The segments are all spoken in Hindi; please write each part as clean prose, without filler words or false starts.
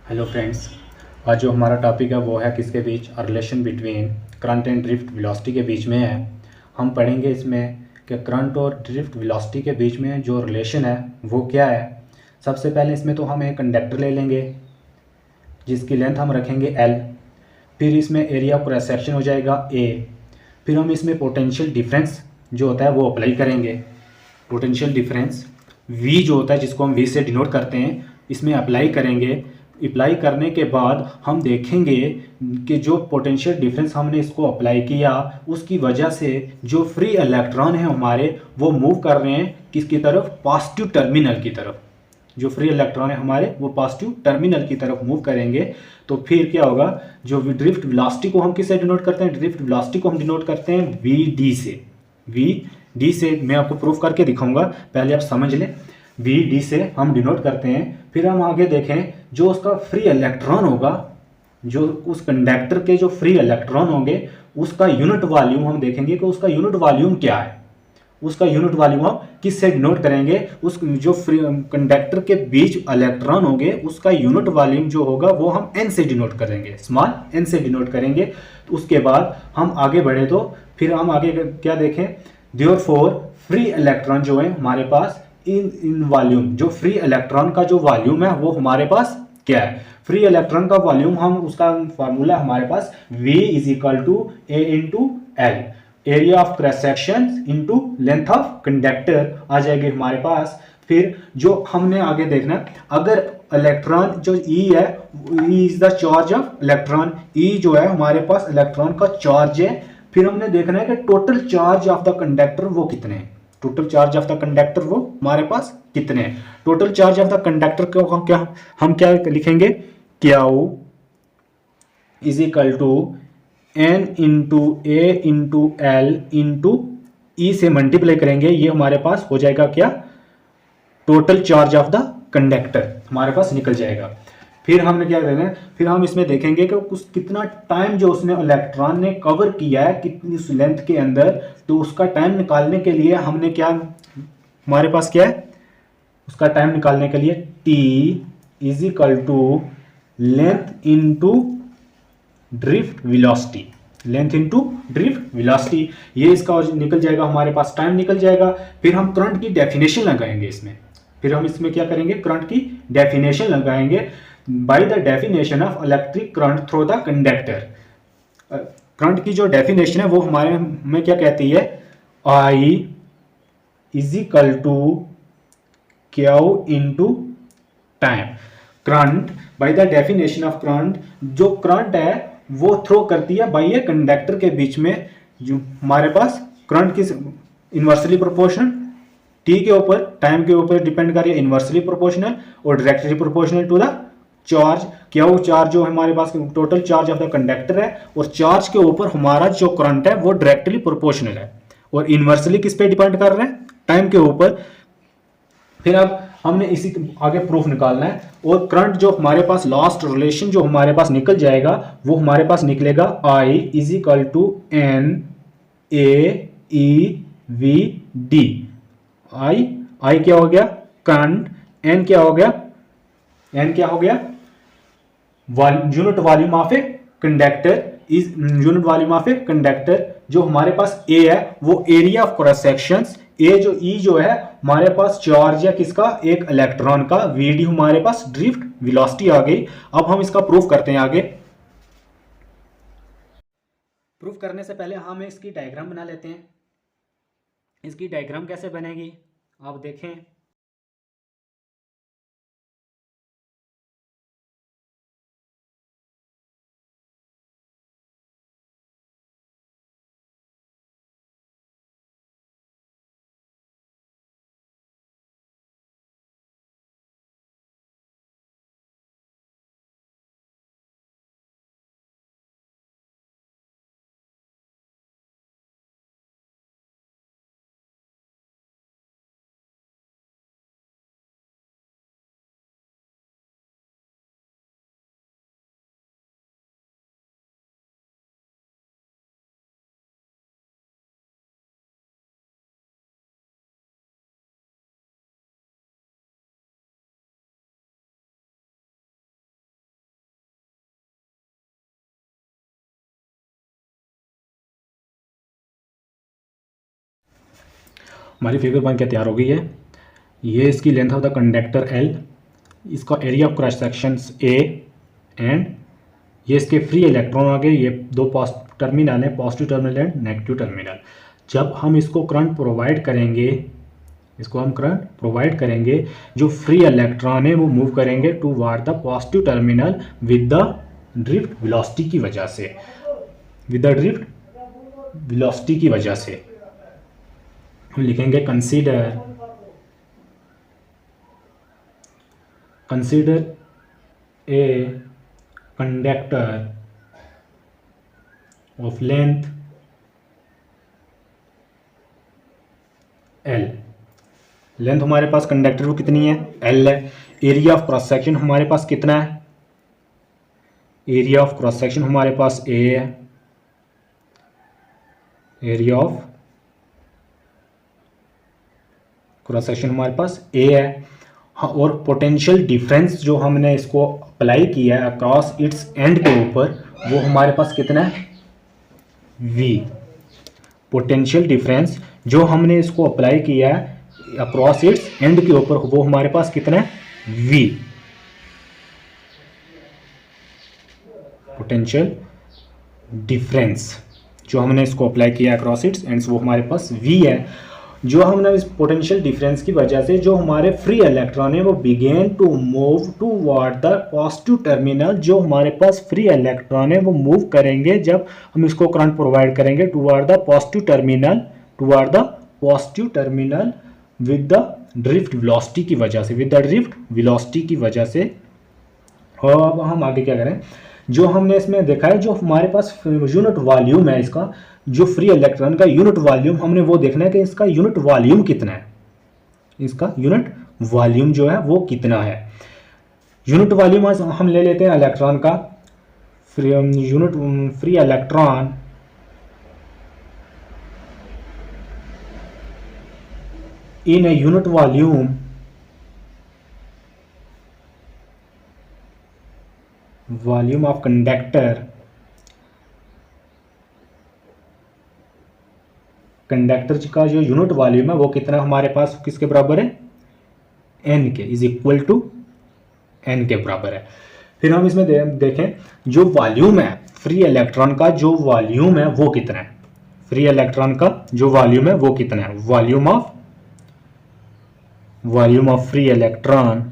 Hello friends. आज जो हमारा टॉपिक है वो है किसके बीच, relation between current and drift velocity के बीच में है। हम पढ़ेंगे इसमें कि करंट और ड्रिफ्ट वेलोसिटी के बीच में जो रिलेशन है वो क्या है। सबसे पहले इसमें तो हम एक कंडक्टर ले लेंगे जिसकी लेंथ हम रखेंगे L। फिर इसमें एरिया ऑफ क्रॉस सेक्शन हो जाएगा A। फिर हम इसमें पोटेंशियल डिफरेंस जो होता है वो अप्लाई करेंगे। पोटेंशियल डिफरेंस V जो होता है जिसको हम V से डिनोट करते हैं, इसमें अप्लाई करेंगे। अप्लाई करने के बाद हम देखेंगे कि जो पोटेंशियल डिफरेंस हमने इसको अप्लाई किया उसकी वजह से जो फ्री इलेक्ट्रॉन है हमारे वो मूव कर रहे हैं किसकी तरफ, पॉजिटिव टर्मिनल की तरफ। जो फ्री इलेक्ट्रॉन है हमारे वो पॉजिटिव टर्मिनल की तरफ मूव करेंगे। तो फिर क्या होगा, जो ड्रिफ्ट वेलोसिटी को हम किससे डिनोट करते हैं, ड्रिफ्ट वेलोसिटी को हम डिनोट करते हैं वी डी से। वी डी से मैं आपको प्रूफ करके दिखाऊंगा, पहले आप समझ लें। वी डी से हम डिनोट करते हैं। फिर हम आगे देखें जो उसका फ्री इलेक्ट्रॉन होगा, जो उस कंडक्टर के जो फ्री इलेक्ट्रॉन होंगे उसका यूनिट वॉल्यूम हम देखेंगे कि उसका यूनिट वॉल्यूम क्या है। उसका यूनिट वॉल्यूम हम किससे डिनोट करेंगे, उस जो फ्री कंडक्टर के बीच इलेक्ट्रॉन होंगे उसका यूनिट वॉल्यूम जो होगा वो हम एन से डिनोट करेंगे, स्मॉल एन से डिनोट करेंगे। तो उसके बाद हम आगे बढ़े तो फिर हम आगे क्या देखें, देयरफॉर फ्री इलेक्ट्रॉन जो है हमारे पास इन इन वॉल्यूम, जो फ्री इलेक्ट्रॉन का जो वॉल्यूम है वो हमारे पास क्या है। फ्री इलेक्ट्रॉन का वॉल्यूम हम उसका फार्मूला हमारे पास V is equal to A into L, area of cross section into length of conductor आ जाएगी हमारे पास। फिर जो हमने आगे देखना, अगर इलेक्ट्रॉन जो E है, E is the charge of electron, E जो है हमारे पास इलेक्ट्रॉन का चार्ज है। फिर हमने देखना है कि total charge of the conductor वो कितने हैं, total charge of the conductor वो हमारे पास कितने हैं। Total charge of the conductor को हम क्या लिखेंगे, Q is equal to N into A into L into E से मल्टीप्लाई करेंगे, ये हमारे पास हो जाएगा क्या, total charge of the conductor हमारे पास निकल जाएगा। फिर हमने क्या करना है, फिर हम इसमें देखेंगे कि उस कितना टाइम जो उसने इलेक्ट्रॉन ने कवर किया है कितनी उस लेंथ के अंदर। तो उसका टाइम निकालने के लिए हमने क्या, हमारे पास क्या है, उसका टाइम निकालने के लिए T is equal to length into drift velocity, length into drift velocity, ये इसका निकल जाएगा, हमारे पास टाइम निकल जाएगा। फिर हम करंट की डेफिनेशन लगाएंगे इसमें, फिर हम इसमें क्या करेंगे, करंट की डेफिनेशन लगाएंगे। Bye the definition of electric current through the conductor, current की जो डेफिनेशन है वो हमारे में क्या कहती है, I is equal to Q into time. Current by the definition of current, जो करंट है वो थ्रो करती है बाई ए कंडक्टर के बीच में, जो हमारे पास करंट की इन्वर्सली प्रोपोर्शनल, टी के ऊपर टाइम के ऊपर डिपेंड कर रही है, इन्वर्सली प्रोपोर्शनल और directly proportional to the charge. क्या वो चार्ज जो हमारे पास total charge of the conductor है, और चार्ज के ऊपर हमारा जो करंट है वो डायरेक्टली प्रोपोर्शनल है, और इन्वर्सली किस पे डिपेंड कर रहे हैं, टाइम के ऊपर। फिर अब हमने इसी आगे प्रूफ निकालना है, और करंट जो हमारे पास लास्ट रिलेशन जो हमारे पास निकल जाएगा वो हमारे पास निकलेगा I is equal to N A E V D. I I क्या हो गया, करंट, एन क्या हो गया, एन क्या हो गया, unit volume of a conductor, is unit volume of a conductor. जो हमारे पास ए है वो एरिया ऑफ क्रॉस सेक्शंस, ए जो ई जो है हमारे पास चार्ज है किसका, एक इलेक्ट्रॉन का, वीडी हमारे पास ड्रिफ्ट वेलोसिटी आ गई। अब हम इसका प्रूफ करते हैं आगे। प्रूफ करने से पहले हम इसकी डायग्राम बना लेते हैं। इसकी डायग्राम कैसे बनेगी आप देखें। हमारी फिगर बन के तैयार हो गई है। ये इसकी length of the conductor L, इसका area of cross sections A, and ये इसके फ्री इलेक्ट्रॉन आ गए। ये दो टर्मिनल है, positive terminal and negative terminal. जब हम इसको करंट प्रोवाइड करेंगे, जो फ्री इलेक्ट्रॉन है वो मूव करेंगे toward the positive terminal with the drift velocity की वजह से, हम लिखेंगे consider a conductor of length L। Length हमारे पास कंडक्टर को कितनी है, L है। एरिया ऑफ क्रॉस सेक्शन हमारे पास कितना है, एरिया ऑफ क्रॉस सेक्शन हमारे पास A है, एरिया ऑफ क्रॉस सेक्शन हमारे पास A है। हाँ, और पोटेंशियल डिफरेंस जो हमने इसको अप्लाई किया है अक्रॉस इट्स एंड के ऊपर, वो हमारे पास कितना है, V। पोटेंशियल डिफरेंस जो हमने इसको अप्लाई किया है अक्रॉस इट्स एंड के ऊपर, वो हमारे पास कितना है, V। पोटेंशियल डिफरेंस जो हमने इसको अप्लाई किया अक्रॉस इट्स एंड्स, वो हमारे पास V है। जो हमने इस पोटेंशियल डिफरेंस की वजह से जो हमारे फ्री इलेक्ट्रॉन है वो begin to move toward the positive terminal, जो हमारे पास फ्री इलेक्ट्रॉन है वो मूव करेंगे जब हम इसको करंट प्रोवाइड करेंगे toward the positive terminal with the drift velocity की वजह से, अब हम आगे क्या करें, जो हमने इसमें देखा है जो हमारे पास यूनिट वॉल्यूम है इसका, जो फ्री इलेक्ट्रॉन का यूनिट वॉल्यूम, हमने वो देखना है कि इसका यूनिट वॉल्यूम कितना है, जो है वो कितना है। यूनिट वॉल्यूम हम ले लेते हैं इलेक्ट्रॉन का, free electron in a unit volume of conductor का जो यूनिट वॉल्यूम है वो कितना हमारे पास किसके बराबर है, n के, इज इक्वल टू n के बराबर है। फिर हम इसमें देखें जो वॉल्यूम है फ्री इलेक्ट्रॉन का, जो वॉल्यूम है वो कितना है, वॉल्यूम ऑफ फ्री इलेक्ट्रॉन,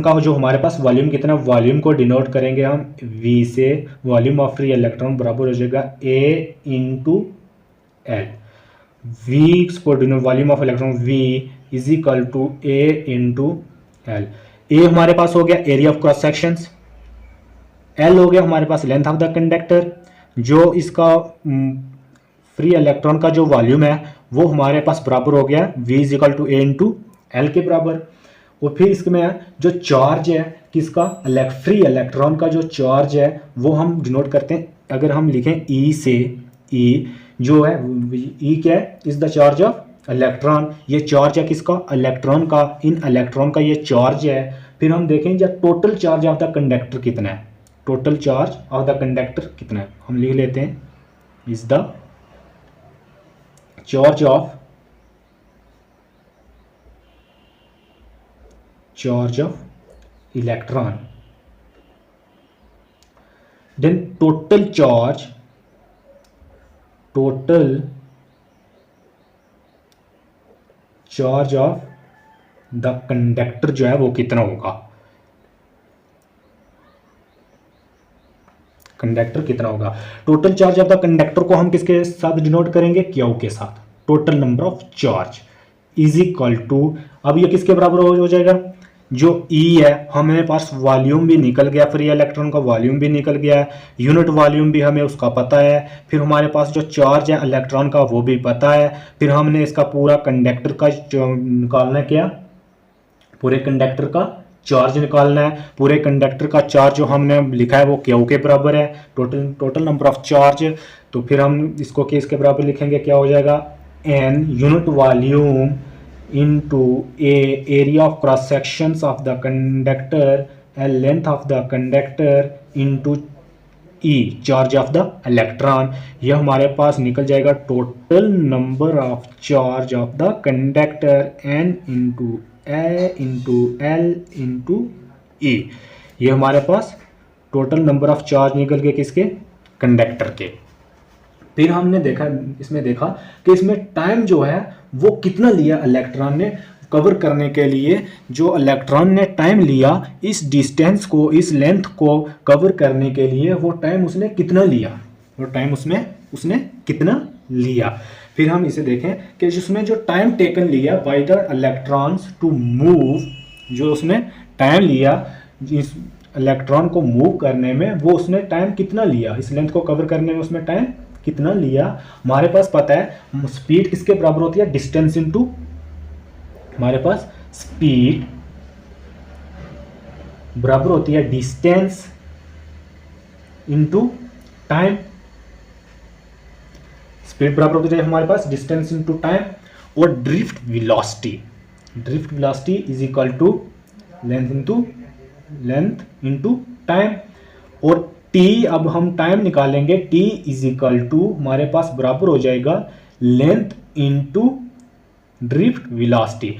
का जो हमारे पास वॉल्यूम कितना, वॉल्यूम को डिनोट करेंगे हम V से। वॉल्यूम ऑफ फ्री इलेक्ट्रॉन बराबर हो जाएगा A into L। Volume of electron V is equal to A into L। A हमारे पास हो गया area of cross sections, L हो गया हमारे पास लेंथ ऑफ द कंडक्टर। जो इसका फ्री इलेक्ट्रॉन का जो वॉल्यूम है वो हमारे पास बराबर हो गया V is equal to A into L के बराबर। और फिर इसमें जो चार्ज है किसका, फ्री इलेक्ट्रॉन का जो चार्ज है वो हम डिनोट करते हैं, अगर हम लिखें E से, E जो है E क्या है, is the charge of electron. ये चार्ज है किसका, इलेक्ट्रॉन का, इन इलेक्ट्रॉन का ये चार्ज है। फिर हम देखें जब total charge of the conductor कितना है, हम लिख लेते हैं is the charge of electron, then total charge of the conductor जो है वो कितना होगा, total charge of the conductor को हम किसके साथ डिनोट करेंगे, Q के साथ। Total number of charge is equal to, अब ये किसके बराबर हो जाएगा, जो E है हमारे पास वॉल्यूम भी निकल गया, फ्री इलेक्ट्रॉन का वॉल्यूम भी निकल गया है, यूनिट वॉल्यूम भी हमें उसका पता है। फिर हमारे पास जो चार्ज है इलेक्ट्रॉन का वो भी पता है। फिर हमने इसका पूरा कंडक्टर का निकालना है, क्या पूरे कंडक्टर का चार्ज निकालना है। पूरे कंडक्टर का चार्ज जो हमने लिखा है वो Q के बराबर है, टोटल नंबर ऑफ चार्ज। तो फिर हम इसको किस के बराबर लिखेंगे, क्या हो जाएगा, N unit volume into A area of cross sections of the conductor, L length of the conductor into E charge of the electron, ये हमारे पास निकल जाएगा total number of charge of the conductor n into A into L into E. ये हमारे पास टोटल नंबर ऑफ चार्ज निकल गए किसके, कंडक्टर के। फिर हमने देखा इसमें देखा कि इसमें टाइम जो है वो कितना लिया इलेक्ट्रॉन ने कवर करने के लिए। जो इलेक्ट्रॉन ने टाइम लिया इस डिस्टेंस को, इस लेंथ को कवर करने के लिए, वो टाइम उसने कितना लिया, वो टाइम उसने कितना लिया। फिर हम इसे देखें कि जिसमें जो टाइम टेकन लिया by the electrons to move, जो उसने टाइम लिया इस इलेक्ट्रॉन को मूव करने में, वो उसने टाइम कितना लिया, इस लेंथ को कवर करने में उसने टाइम कितना लिया। हमारे पास पता है स्पीड किसके बराबर होती है, डिस्टेंस इनटू, हमारे पास स्पीड बराबर होती है डिस्टेंस इनटू टाइम। स्पीड बराबर होती है हमारे पास डिस्टेंस इनटू टाइम। और drift velocity is equal to length into time. और टी, अब हम टाइम निकालेंगे, टी इज इक्वल टू हमारे पास बराबर हो जाएगा लेंथ इनटू ड्रिफ्ट वेलोसिटी।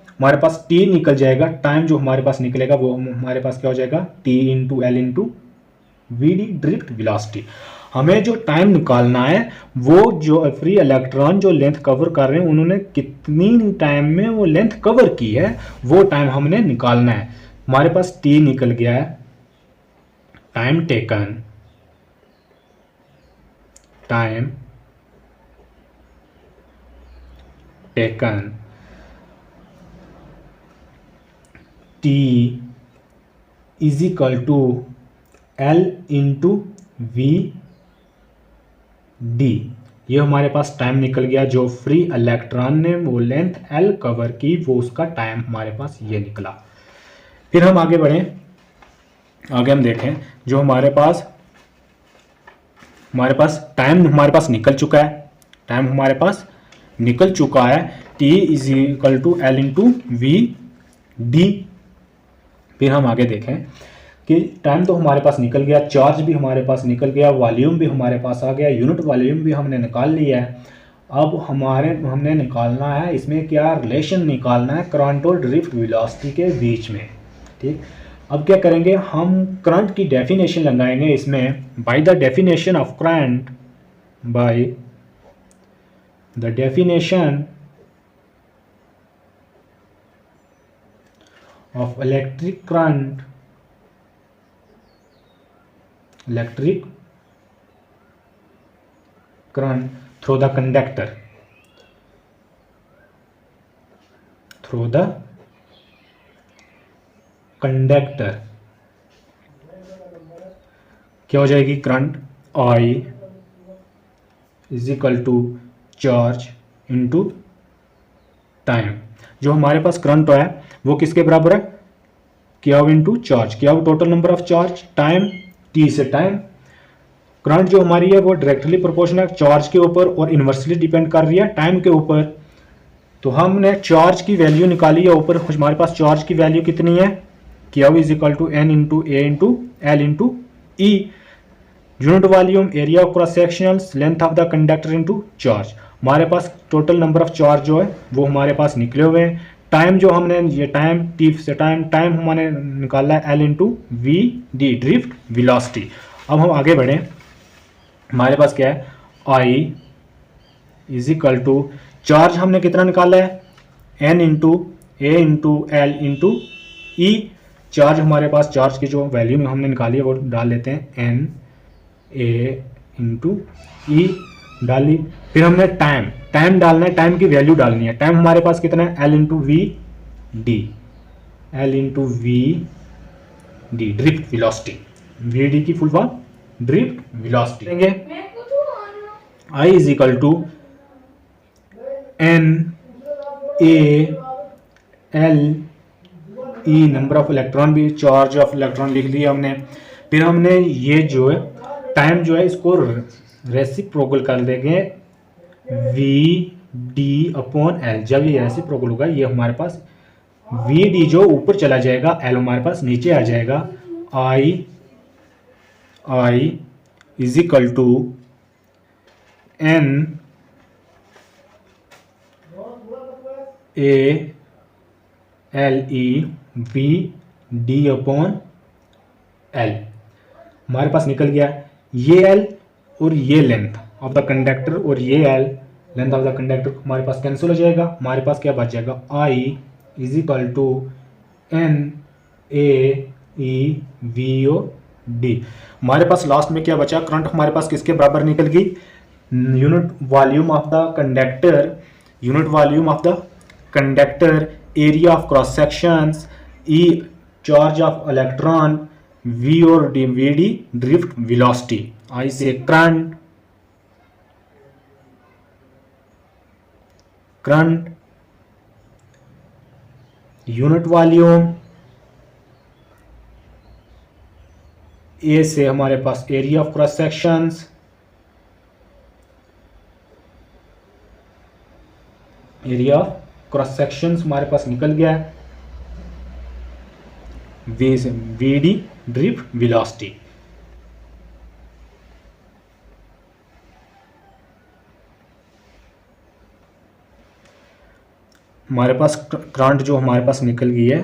हमारे पास टी निकल जाएगा, टाइम जो हमारे पास निकलेगा वो हमारे पास क्या हो जाएगा, T into L into V D drift velocity. हमें जो टाइम निकालना है वो जो फ्री इलेक्ट्रॉन जो लेंथ कवर कर रहे हैं उन्होंने कितनी टाइम में वो लेंथ कवर की है, वो टाइम हमने निकालना है। हमारे पास टी निकल गया है, time taken T is equal to L into V D. ये हमारे पास टाइम निकल गया, जो फ्री इलेक्ट्रॉन ने वो लेंथ एल कवर की वो उसका टाइम हमारे पास ये निकला। फिर हम आगे बढ़ें, आगे हम देखें जो हमारे पास टाइम हमारे पास निकल चुका है, टाइम हमारे पास निकल चुका है, T is equal to L into V D. फिर हम आगे देखें कि टाइम तो हमारे पास निकल गया, चार्ज भी हमारे पास निकल गया, वॉल्यूम भी हमारे पास आ गया, यूनिट वॉल्यूम भी हमने निकाल लिया है। अब हमने निकालना है इसमें क्या, रिलेशन निकालना है करंट और ड्रिफ्ट वेलोसिटी के बीच में। ठीक, अब क्या करेंगे, हम करंट की डेफिनेशन लगाएंगे इसमें, by the definition of current, by the definition of electric current through the conductor, क्या हो जाएगी, current I is equal to charge into time. जो हमारे पास करंट है वो किसके बराबर है, Q into charge, Q total number of charge, time T से टाइम। करंट जो हमारी है वो डायरेक्टली प्रोपोर्शनल चार्ज के ऊपर और इनवर्सली डिपेंड कर रही है टाइम के ऊपर। तो हमने चार्ज की वैल्यू निकाली है, ऊपर हमारे पास चार्ज की वैल्यू कितनी है, Q is equal to N into A into L into E. Unit volume, area of cross sectional, length of the conductor into charge. हमारे पास टोटल नंबर ऑफ चार्ज जो है वो हमारे पास निकले हुए हैं। टाइम जो हमने ये टाइम टी से टाइम हमने निकाला है L into V D drift velocity. अब हम आगे बढ़ें, हमारे पास क्या है, I is equal to charge हमने कितना निकाला है, N into A into L into E. Charge हमारे पास, चार्ज की जो वैल्यू हमने निकाली है वो डाल लेते हैं, एन ए इंटू ई डाली। फिर हमने टाइम डालना है, टाइम की वैल्यू डालनी है। टाइम हमारे पास कितना है, L into V D drift velocity, V D की फुल फॉर्म ड्रिफ्ट वेलोसिटी देंगे। I is equal to N A L E, number of electron भी, चार्ज ऑफ इलेक्ट्रॉन लिख लिया हमने। फिर हमने ये जो है टाइम जो है इसको रेसिप्रोकल कर देंगे, वी डी अपॉन एल। जब ये रेसिप्रोकल होगा ये हमारे पास वी डी जो ऊपर चला जाएगा, एल हमारे पास नीचे आ जाएगा। I is equal to N A L E B D upon L. हमारे पास निकल गया ये एल और ये लेंथ ऑफ द कंडक्टर और ये L length of the conductor हमारे पास कैंसिल हो जाएगा। हमारे पास क्या बच जाएगा, I is equal to N A E V O D. हमारे पास लास्ट में क्या बचा, करंट हमारे पास किसके बराबर निकल गई, unit volume of the conductor, unit volume of the conductor, area of cross sections, E charge of electron, V और D V D drift velocity. I से करंट यूनिट वॉल्यूम, ए से हमारे पास area of cross sections, area of cross sections हमारे पास निकल गया, वी से वी डी ड्रिफ्ट वेलोसिटी। हमारे पास करंट जो हमारे पास निकल गई है,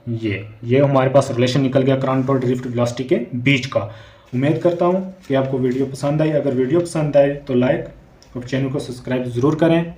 ये हमारे पास रिलेशन निकल गया करंट और ड्रिफ्ट वेलोसिटी के बीच का। उम्मीद करता हूँ कि आपको वीडियो पसंद आई। अगर वीडियो पसंद आए तो लाइक और चैनल को सब्सक्राइब ज़रूर करें।